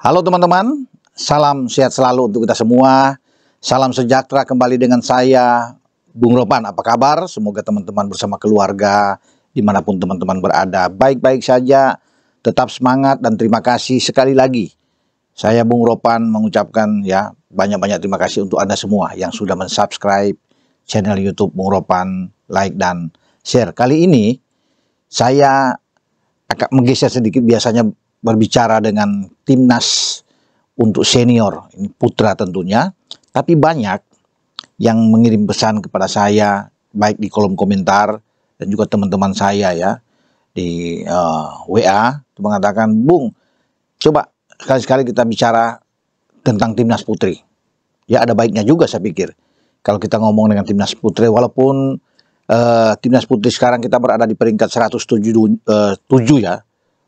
Halo teman-teman, salam sehat selalu untuk kita semua. Salam sejahtera kembali dengan saya, Bung Ropan. Apa kabar? Semoga teman-teman bersama keluarga, dimanapun teman-teman berada, baik-baik saja, tetap semangat dan terima kasih sekali lagi. Saya Bung Ropan mengucapkan banyak-banyak terima kasih untuk Anda semua yang sudah mensubscribe channel YouTube Bung Ropan, like dan share. Kali ini saya akan menggeser sedikit, biasanya berbicara dengan timnas untuk senior, ini putra tentunya, tapi banyak yang mengirim pesan kepada saya, baik di kolom komentar dan juga teman-teman saya ya, di WA, mengatakan, Bung, coba sekali-sekali kita bicara tentang timnas putri. Ya ada baiknya juga saya pikir, kalau kita ngomong dengan timnas putri, walaupun timnas putri sekarang kita berada di peringkat 107 ya,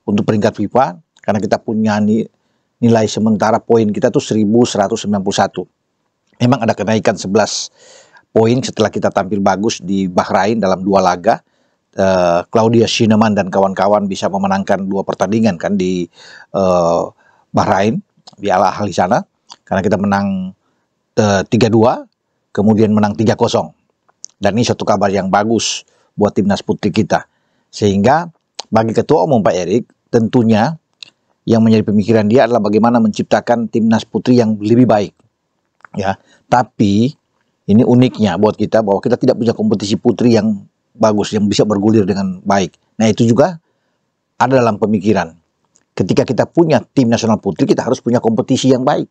untuk peringkat FIFA, karena kita punya nilai sementara poin kita tuh 1191. Memang ada kenaikan 11 poin setelah kita tampil bagus di Bahrain dalam 2 laga. Claudia Schienemann dan kawan-kawan bisa memenangkan 2 pertandingan kan di Bahrain, di Al Ahly sana. Karena kita menang 3-2, kemudian menang 3-0. Dan ini suatu kabar yang bagus buat timnas putri kita. Sehingga bagi Ketua Umum Pak Erik, tentunya yang menjadi pemikiran dia adalah bagaimana menciptakan timnas putri yang lebih baik. Ya, tapi ini uniknya buat kita bahwa kita tidak punya kompetisi putri yang bagus, yang bisa bergulir dengan baik. Nah, itu juga ada dalam pemikiran. Ketika kita punya tim nasional putri, kita harus punya kompetisi yang baik.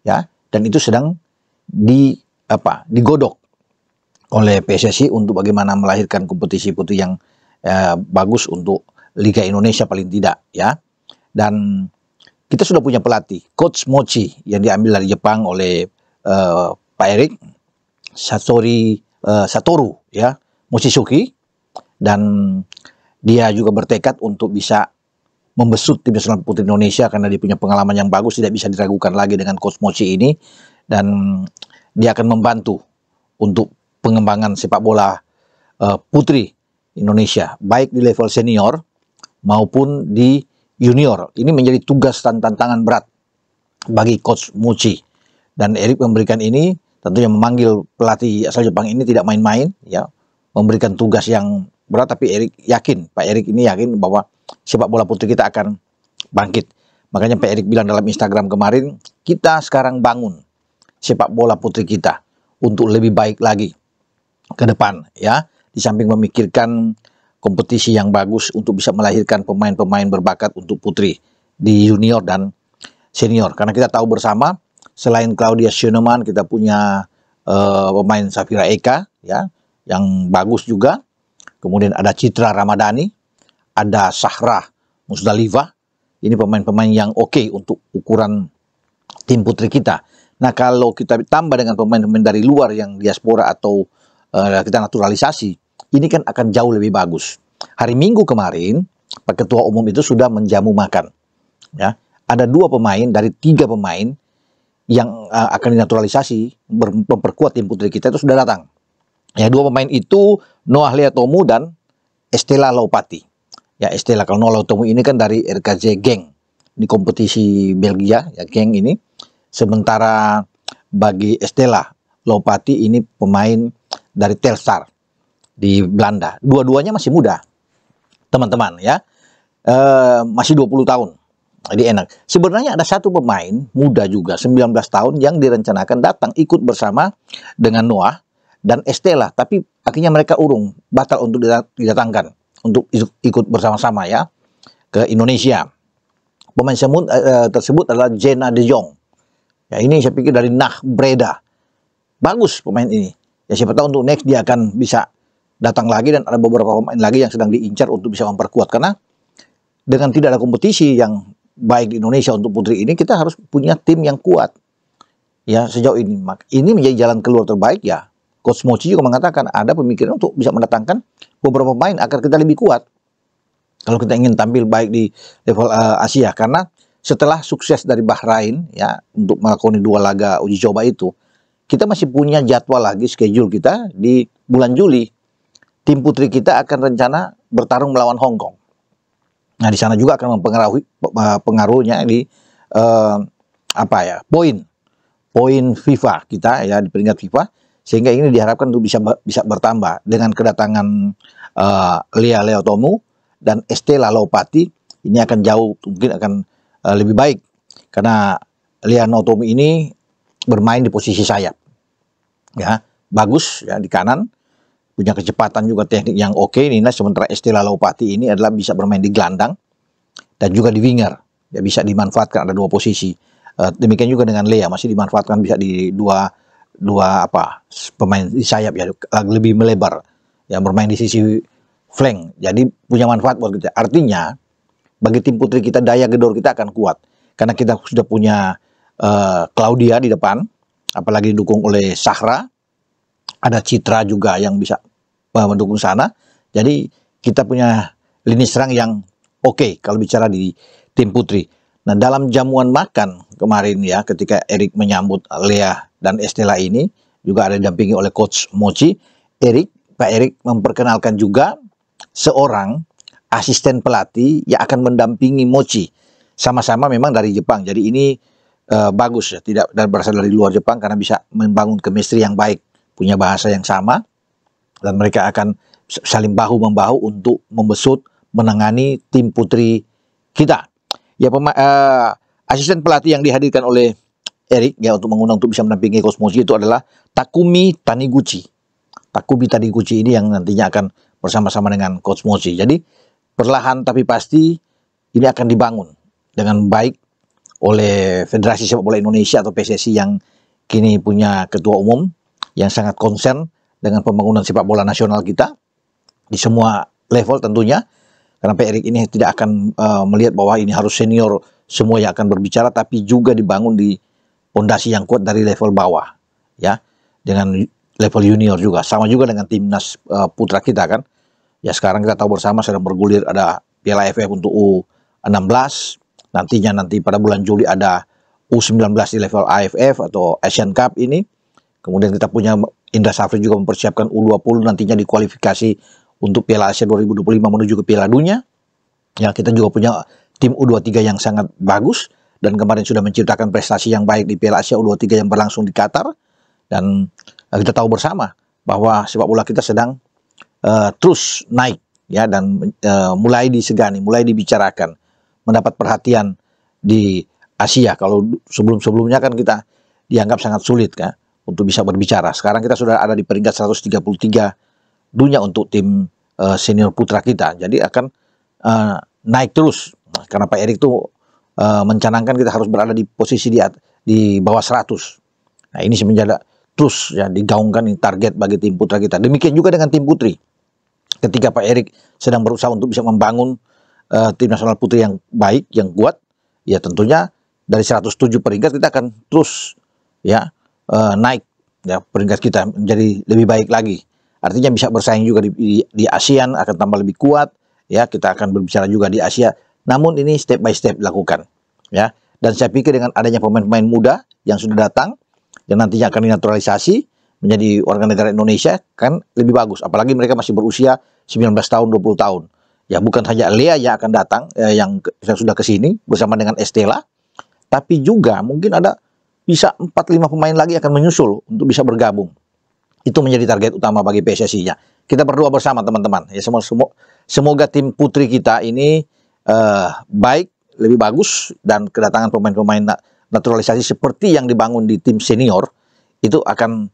Ya, dan itu sedang digodok oleh PSSI untuk bagaimana melahirkan kompetisi putri yang bagus untuk Liga Indonesia paling tidak ya. Dan kita sudah punya pelatih, Coach Mochi, yang diambil dari Jepang oleh Pak Erik, Satoru ya, Mochizuki, dan dia juga bertekad untuk bisa membesut tim nasional putri Indonesia karena dia punya pengalaman yang bagus, tidak bisa diragukan lagi dengan Coach Mochi ini, dan dia akan membantu untuk pengembangan sepak bola putri Indonesia, baik di level senior maupun di junior. Ini menjadi tugas dan tantangan berat bagi Coach Mochi. Dan Erik memberikan ini, tentunya memanggil pelatih asal Jepang ini tidak main-main, ya, memberikan tugas yang berat. Tapi Erik yakin, Pak Erik ini yakin bahwa sepak bola putri kita akan bangkit. Makanya Pak Erik bilang dalam Instagram kemarin, kita sekarang bangun sepak bola putri kita untuk lebih baik lagi ke depan, ya. Di samping memikirkan kompetisi yang bagus untuk bisa melahirkan pemain-pemain berbakat untuk putri di junior dan senior. Karena kita tahu bersama, selain Claudia Schienemann, kita punya pemain Safira Eka ya, yang bagus juga. Kemudian ada Citra Ramadhani, ada Sahra Musdalifah. Ini pemain-pemain yang oke untuk ukuran tim putri kita. Nah, kalau kita tambah dengan pemain-pemain dari luar yang diaspora atau kita naturalisasi, ini kan akan jauh lebih bagus. Hari Minggu kemarin, Pak Ketua Umum itu sudah menjamu makan. Ya, ada 2 pemain dari 3 pemain yang akan dinaturalisasi, memperkuat tim putri kita itu sudah datang. Ya, 2 pemain itu Noah Leatomu dan Estela Laupati. Ya, Estela, kalau Noah Leatomu ini kan dari RKJ Genk di kompetisi Belgia, ya Genk ini. Sementara bagi Estela Laupati ini pemain dari Telstar di Belanda. Dua-duanya masih muda, teman-teman ya, masih 20 tahun. Jadi enak. Sebenarnya ada 1 pemain muda juga, 19 tahun, yang direncanakan datang ikut bersama dengan Noah dan Estela, tapi akhirnya mereka urung, batal untuk didatangkan untuk ikut bersama-sama ya ke Indonesia. Pemain tersebut adalah Jenna De Jong. Ya, ini saya pikir dari Nah Breda. Bagus pemain ini. Ya, siapa tahu untuk next dia akan bisa datang lagi, dan ada beberapa pemain lagi yang sedang diincar untuk bisa memperkuat. Karena dengan tidak ada kompetisi yang baik di Indonesia untuk putri ini, kita harus punya tim yang kuat. Ya, sejauh ini menjadi jalan keluar terbaik ya. Coach Mochi juga mengatakan ada pemikiran untuk bisa mendatangkan beberapa pemain agar kita lebih kuat kalau kita ingin tampil baik di level Asia. Karena setelah sukses dari Bahrain ya untuk melakoni 2 laga uji coba itu, kita masih punya jadwal lagi, schedule kita di bulan Juli. Tim putri kita akan rencana bertarung melawan Hong Kong. Nah, di sana juga akan mempengaruhi pengaruhnya di eh, apa ya, poin FIFA kita ya, di peringkat FIFA, sehingga ini diharapkan untuk bisa bertambah dengan kedatangan Lia Leotomu dan Estela Laupati. Ini akan jauh mungkin akan lebih baik karena Lia Leotomu ini bermain di posisi sayap ya, bagus ya di kanan, punya kecepatan juga, teknik yang oke. Nina, sementara Estela Laupati ini adalah bisa bermain di gelandang dan juga di winger ya, bisa dimanfaatkan, ada dua posisi. Demikian juga dengan Lea, masih dimanfaatkan bisa di dua apa, pemain di sayap ya, lebih melebar ya, bermain di sisi flank, jadi punya manfaat buat kita. Artinya bagi tim putri kita, daya gedor kita akan kuat karena kita sudah punya Claudia di depan, apalagi didukung oleh Sahra, ada Citra juga yang bisa mendukung sana. Jadi kita punya lini serang yang oke kalau bicara di tim putri. Nah, dalam jamuan makan kemarin ya, ketika Erik menyambut Lea dan Estela ini, juga ada didampingi oleh Coach Mochi, Pak Erik memperkenalkan juga seorang asisten pelatih yang akan mendampingi Mochi. Sama-sama memang dari Jepang. Jadi ini bagus ya, tidak berasal dari luar Jepang, karena bisa membangun chemistry yang baik, punya bahasa yang sama, dan mereka akan saling bahu-membahu untuk membesut menangani tim putri kita. Ya, asisten pelatih yang dihadirkan oleh Erik ya untuk mengundang untuk bisa mendampingi Coach Mochi itu adalah Takumi Taniguchi. Takumi Taniguchi ini yang nantinya akan bersama-sama dengan Coach Mochi. Jadi perlahan tapi pasti ini akan dibangun dengan baik oleh Federasi Sepak Bola Indonesia atau PSSI yang kini punya ketua umum yang sangat concern dengan pembangunan sepak bola nasional kita di semua level tentunya. Karena Pak Erik ini tidak akan melihat bahwa ini harus senior semua yang akan berbicara, tapi juga dibangun di pondasi yang kuat dari level bawah ya, dengan level junior juga. Sama juga dengan timnas putra kita kan. Ya, sekarang kita tahu bersama sedang bergulir, ada Piala AFF untuk U16. Nanti pada bulan Juli ada U19 di level AFF atau Asian Cup ini. Kemudian kita punya Indra Safri juga mempersiapkan U20 nantinya di kualifikasi untuk Piala Asia 2025 menuju ke Piala Dunia. Ya, kita juga punya tim U23 yang sangat bagus dan kemarin sudah menciptakan prestasi yang baik di Piala Asia U23 yang berlangsung di Qatar. Dan kita tahu bersama bahwa sepak bola kita sedang terus naik ya, dan mulai disegani, mulai dibicarakan, mendapat perhatian di Asia. Kalau sebelum-sebelumnya kan kita dianggap sangat sulit kan untuk bisa berbicara. Sekarang kita sudah ada di peringkat 133 dunia untuk tim senior putra kita. Jadi akan naik terus karena Pak Erik tuh mencanangkan kita harus berada di posisi di bawah 100. Nah, ini semenjak terus ya digaungkan ini target bagi tim putra kita. Demikian juga dengan tim putri. Ketika Pak Erik sedang berusaha untuk bisa membangun tim nasional putri yang baik, yang kuat, ya tentunya dari 107 peringkat kita akan terus ya naik ya, peringkat kita menjadi lebih baik lagi. Artinya bisa bersaing juga di ASEAN, akan tambah lebih kuat ya. Kita akan berbicara juga di Asia. Namun ini step by step dilakukan ya. Dan saya pikir dengan adanya pemain-pemain muda yang sudah datang yang nantinya akan dinaturalisasi menjadi warga negara Indonesia kan lebih bagus. Apalagi mereka masih berusia 19 tahun, 20 tahun. Ya, bukan saja Lea yang akan datang yang sudah ke sini bersama dengan Estela, tapi juga mungkin ada bisa 4-5 pemain lagi akan menyusul untuk bisa bergabung. Itu menjadi target utama bagi PSSI-nya. Kita berdoa bersama teman-teman. Ya, semoga tim putri kita ini baik, lebih bagus, dan kedatangan pemain-pemain naturalisasi seperti yang dibangun di tim senior itu akan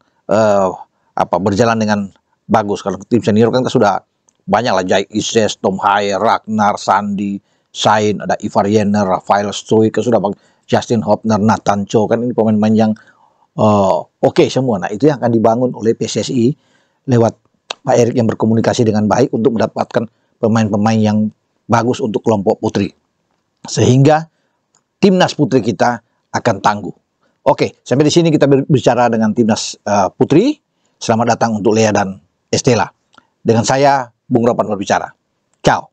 berjalan dengan bagus. Kalau tim senior kan sudah banyak lah, Jai Ises, Tom Haye, Ragnar, Sandi, Sain, ada Ivar Jenner, Rafael Struijk, sudah Justin Hopner, Nathan Cho, kan ini pemain-pemain yang oke semua. Nah, itu yang akan dibangun oleh PSSI lewat Pak Erik yang berkomunikasi dengan baik untuk mendapatkan pemain-pemain yang bagus untuk kelompok putri. Sehingga timnas putri kita akan tangguh. Oke, sampai di sini kita berbicara dengan timnas putri. Selamat datang untuk Lea dan Estela. Dengan saya, Bung Ropan berbicara. Ciao.